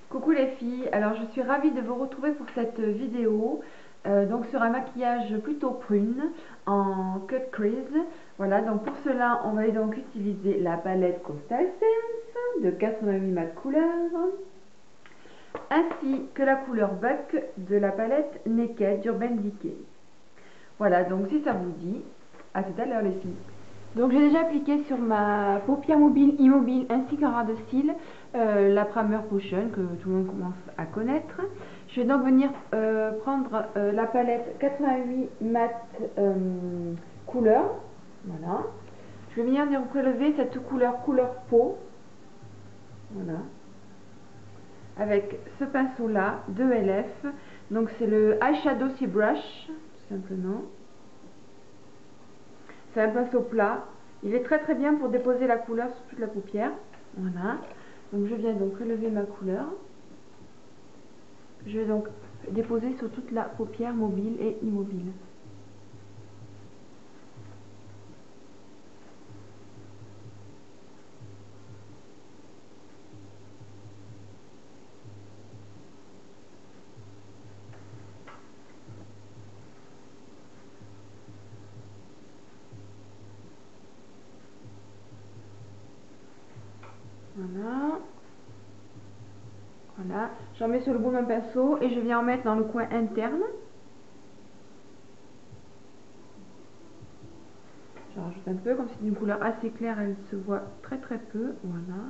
Coucou les filles, alors je suis ravie de vous retrouver pour cette vidéo donc sur un maquillage plutôt prune en cut crease. Voilà, donc pour cela on va donc utiliser la palette Coastal Sense de 88 mat couleurs ainsi que la couleur Buck de la palette Naked d'Urban Decay. Voilà, donc si ça vous dit, à tout à l'heure les filles. Donc j'ai déjà appliqué sur ma paupière mobile, immobile ainsi qu'un ras de cils la Primer Potion que tout le monde commence à connaître. Je vais donc venir prendre la palette 88 mat couleur. Voilà. Je vais venir prélever cette couleur peau. Voilà. Avec ce pinceau là de LF. Donc c'est le Eyeshadow Sea Brush tout simplement. C'est un pinceau plat. Il est très bien pour déposer la couleur sur toute la paupière. Voilà. Donc je viens donc relever ma couleur. Je vais donc déposer sur toute la paupière mobile et immobile. Voilà. Voilà. J'en mets sur le bout de mon pinceau et je viens en mettre dans le coin interne. Je rajoute un peu, comme c'est une couleur assez claire, elle se voit très peu. Voilà.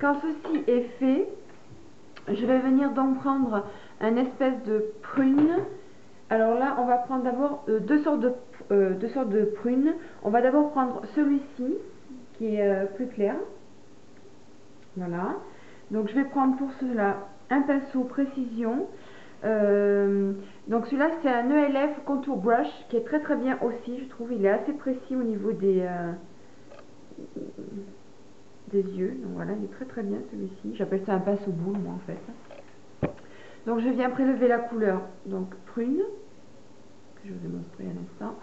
Quand ceci est fait, je vais venir donc prendre un espèce de prune. Alors là, on va prendre d'abord deux sortes de prunes. On va d'abord prendre celui-ci, qui est plus clair. Voilà. Donc je vais prendre pour cela un pinceau précision. Donc celui-là c'est un ELF Contour Brush qui est très bien aussi, je trouve. Il est assez précis au niveau des yeux. Donc voilà, il est très bien celui-ci. J'appelle ça un pinceau boule moi en fait. Donc je viens prélever la couleur donc prune que je vous ai montré à l'instant.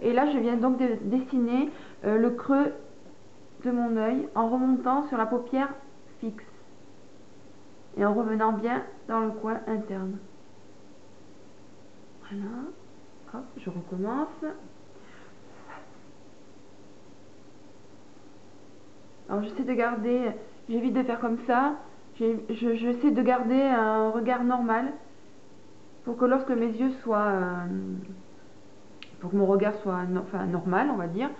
Et là je viens donc dessiner le creux de mon œil en remontant sur la paupière fixe et en revenant bien dans le coin interne. Voilà. Hop, je recommence. Alors j'essaie de garder, j'évite de faire comme ça, j'essaie de garder un regard normal pour que lorsque mes yeux soient, pour que mon regard soit enfin, normal on va dire,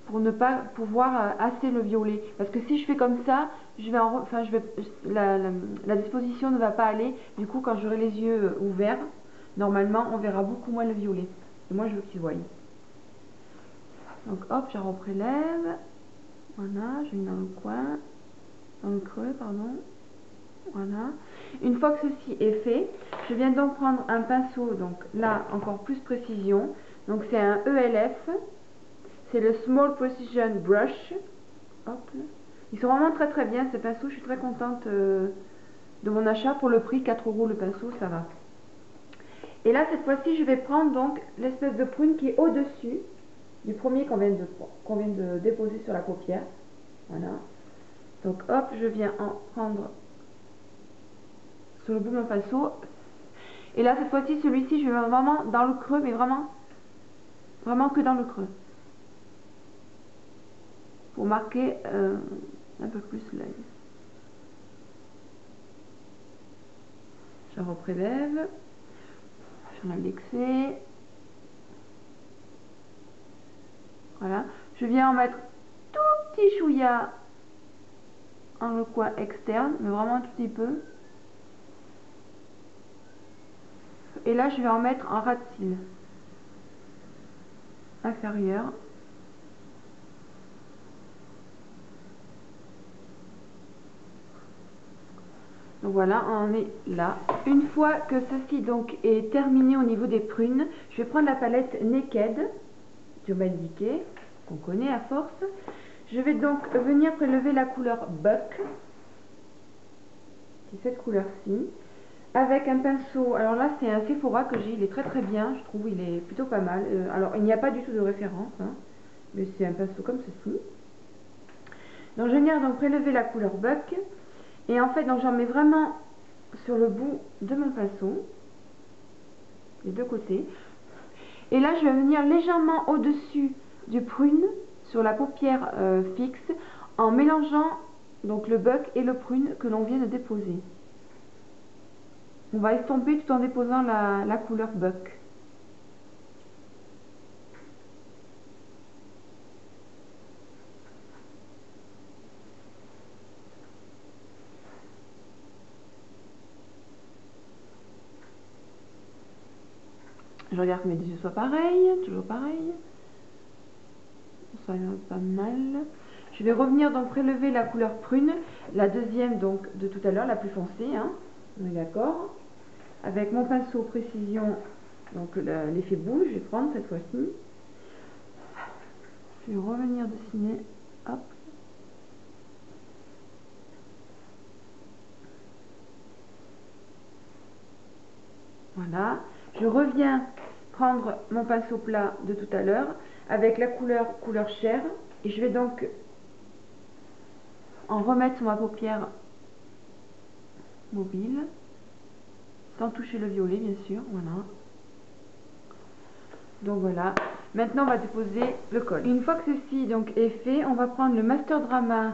pour ne pas pouvoir assez le violet. Parce que si je fais comme ça, la disposition ne va pas aller. Du coup, quand j'aurai les yeux ouverts, normalement, on verra beaucoup moins le violet. Et moi, je veux qu'ils voient. Donc, hop, je reprélève. Voilà, je mets dans le coin, dans le creux, pardon. Voilà. Une fois que ceci est fait, je viens donc prendre un pinceau. Donc là, encore plus précision. Donc, c'est un ELF. C'est le Small Precision Brush. Hop. Ils sont vraiment très bien ces pinceaux. Je suis très contente de mon achat. Pour le prix, 4 € le pinceau, ça va. Et là, cette fois-ci, je vais prendre donc l'espèce de prune qui est au-dessus du premier qu'on vient de déposer sur la paupière. Voilà. Donc hop, je viens en prendre sur le bout de mon pinceau. Et là, cette fois-ci, celui-ci, je vais vraiment dans le creux, mais vraiment que dans le creux. Pour marquer un peu plus l'œil. Je reprélève, j'enlève l'excès. Voilà, je viens en mettre tout petit chouïa dans le coin externe, mais vraiment un tout petit peu. Et là, je vais en mettre en ras de cils inférieur. Donc voilà, on est là. Une fois que ceci donc est terminé au niveau des prunes, je vais prendre la palette Naked d'Urban Decay, qu'on connaît à force. Je vais donc venir prélever la couleur Buck, c'est cette couleur-ci, avec un pinceau. Alors là, c'est un Sephora que j'ai, il est très bien, je trouve, il est plutôt pas mal. Alors, il n'y a pas du tout de référence, hein, mais c'est un pinceau comme ceci. Donc, je viens donc prélever la couleur Buck. Et en fait, donc j'en mets vraiment sur le bout de mon pinceau, les deux côtés. Et là, je vais venir légèrement au-dessus du prune, sur la paupière fixe, en mélangeant donc le buck et le prune que l'on vient de déposer. On va estomper tout en déposant la couleur buck. Je regarde que mes deux yeux soient pareils, toujours pareil. Ça a l'air pas mal. Je vais revenir donc prélever la couleur prune, la deuxième donc de tout à l'heure, la plus foncée, hein. On est d'accord. Avec mon pinceau précision, donc l'effet boule, je vais prendre cette fois-ci. Je vais revenir dessiner, hop. Voilà. Je reviens prendre mon pinceau plat de tout à l'heure avec la couleur chair et je vais donc en remettre sur ma paupière mobile sans toucher le violet bien sûr. Voilà. Donc voilà. Maintenant on va déposer le col. Une fois que ceci donc est fait, on va prendre le Master Drama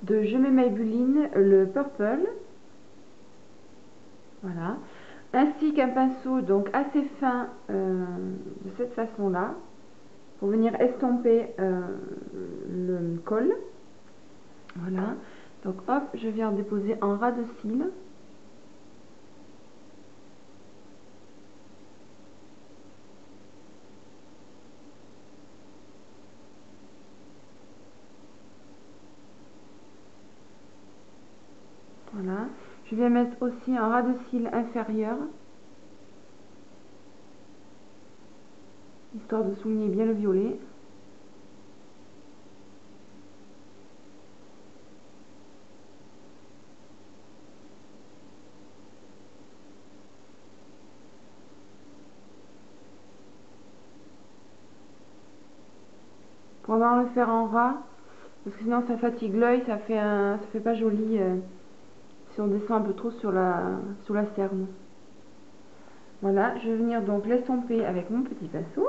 de Je mets Maybelline, le Purple. Voilà. Ainsi qu'un pinceau donc assez fin de cette façon là pour venir estomper le col. Voilà, donc hop, je viens déposer en ras de cils. Voilà, je viens mettre aussi un ras de cils inférieur, histoire de souligner bien le violet. Pour vraiment le faire en ras, parce que sinon ça fatigue l'œil, ça fait pas joli si on descend un peu trop sur la cerne. Voilà, je vais venir donc l'estomper avec mon petit pinceau.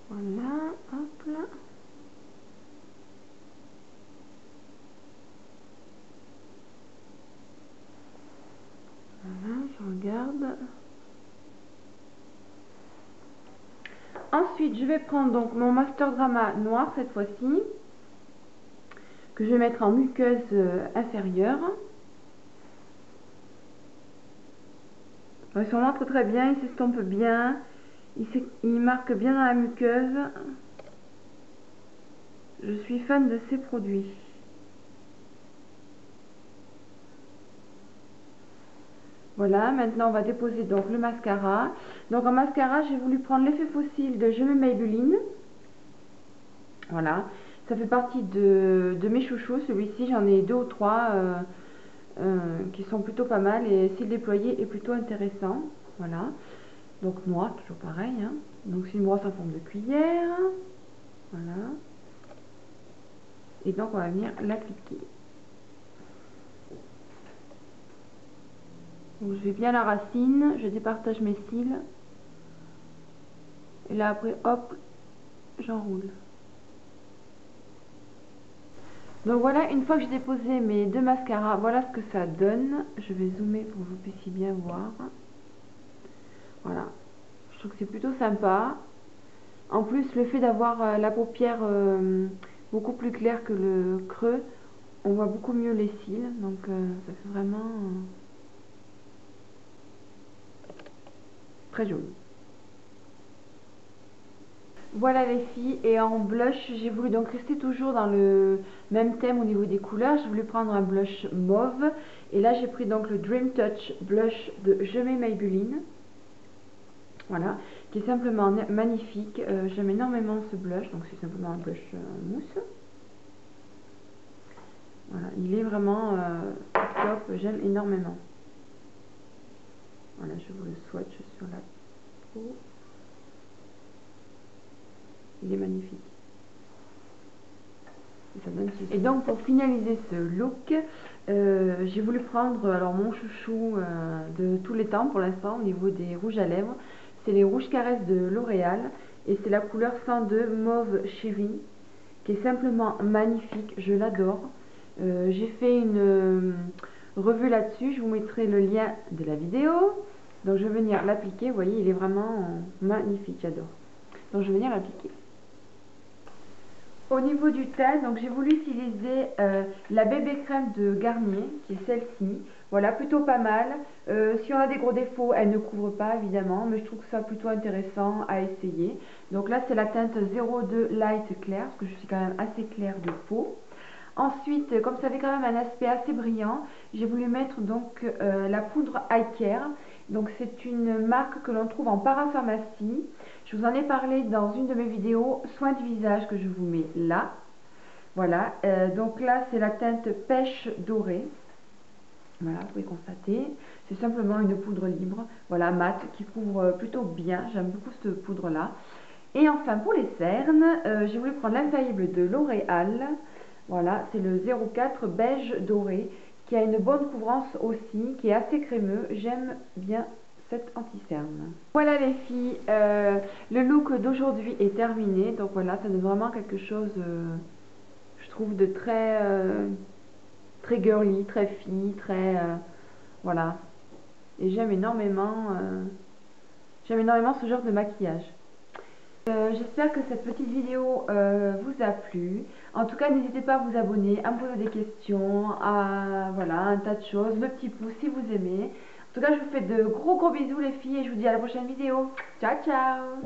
Voilà, hop là. Voilà, je regarde. Ensuite, je vais prendre donc mon Master Drama noir cette fois-ci, que je vais mettre en muqueuse inférieure. Il se montre très bien, il s'estompe bien, il marque bien dans la muqueuse. Je suis fan de ces produits. Voilà, maintenant on va déposer donc le mascara. Donc en mascara, j'ai voulu prendre l'effet fossile de Je mets Maybelline. Voilà, ça fait partie de mes chouchous. Celui-ci, j'en ai 2 ou 3 qui sont plutôt pas mal et s'il déployé est plutôt intéressant. Voilà, donc noir, toujours pareil, hein. Donc c'est une brosse en forme de cuillère. Voilà. Et donc on va venir l'appliquer. Donc je vais bien la racine, je départage mes cils. Et là après, hop, j'enroule. Donc voilà, une fois que j'ai déposé mes 2 mascaras, voilà ce que ça donne. Je vais zoomer pour que vous puissiez bien voir. Voilà, je trouve que c'est plutôt sympa. En plus, le fait d'avoir la paupière beaucoup plus claire que le creux, on voit beaucoup mieux les cils. Donc ça fait vraiment très joli. Voilà les filles, et en blush, j'ai voulu donc rester toujours dans le même thème au niveau des couleurs. J'ai voulu prendre un blush mauve, et là j'ai pris donc le Dream Touch blush de Je mets Maybelline. Voilà, qui est simplement magnifique. J'aime énormément ce blush, donc c'est simplement un blush mousse. Voilà, il est vraiment top, j'aime énormément. Voilà, je vous le swatch sur la peau. Il est magnifique. Et donc pour finaliser ce look, j'ai voulu prendre alors mon chouchou de tous les temps pour l'instant au niveau des rouges à lèvres. C'est les rouges caresses de L'Oréal et c'est la couleur 102 mauve chéri qui est simplement magnifique, je l'adore. J'ai fait une revue là-dessus, je vous mettrai le lien de la vidéo. Donc je vais venir l'appliquer, vous voyez il est vraiment magnifique, j'adore. Donc je vais venir l'appliquer. Au niveau du teint, donc j'ai voulu utiliser la bébé crème de Garnier, qui est celle-ci. Voilà, plutôt pas mal. Si on a des gros défauts, elle ne couvre pas évidemment, mais je trouve ça plutôt intéressant à essayer. Donc là, c'est la teinte 02 Light Clair, parce que je suis quand même assez claire de peau. Ensuite, comme ça avait quand même un aspect assez brillant, j'ai voulu mettre donc la poudre Eye Care. Donc c'est une marque que l'on trouve en parapharmacie. Je vous en ai parlé dans une de mes vidéos soins du visage que je vous mets là. Voilà, donc là c'est la teinte pêche dorée. Voilà, vous pouvez constater. C'est simplement une poudre libre, voilà, mate, qui couvre plutôt bien. J'aime beaucoup cette poudre là. Et enfin pour les cernes, j'ai voulu prendre l'infaillible de L'Oréal. Voilà, c'est le 04 beige doré qui a une bonne couvrance aussi, qui est assez crémeux. J'aime bien cette anti-cerne. Voilà les filles, le look d'aujourd'hui est terminé. Donc voilà, ça donne vraiment quelque chose, je trouve, de très, très girly, très fille, très, voilà. Et j'aime énormément ce genre de maquillage. J'espère que cette petite vidéo vous a plu. En tout cas, n'hésitez pas à vous abonner, à me poser des questions, à voilà, un tas de choses, le petit pouce si vous aimez. En tout cas, je vous fais de gros bisous les filles et je vous dis à la prochaine vidéo. Ciao ciao!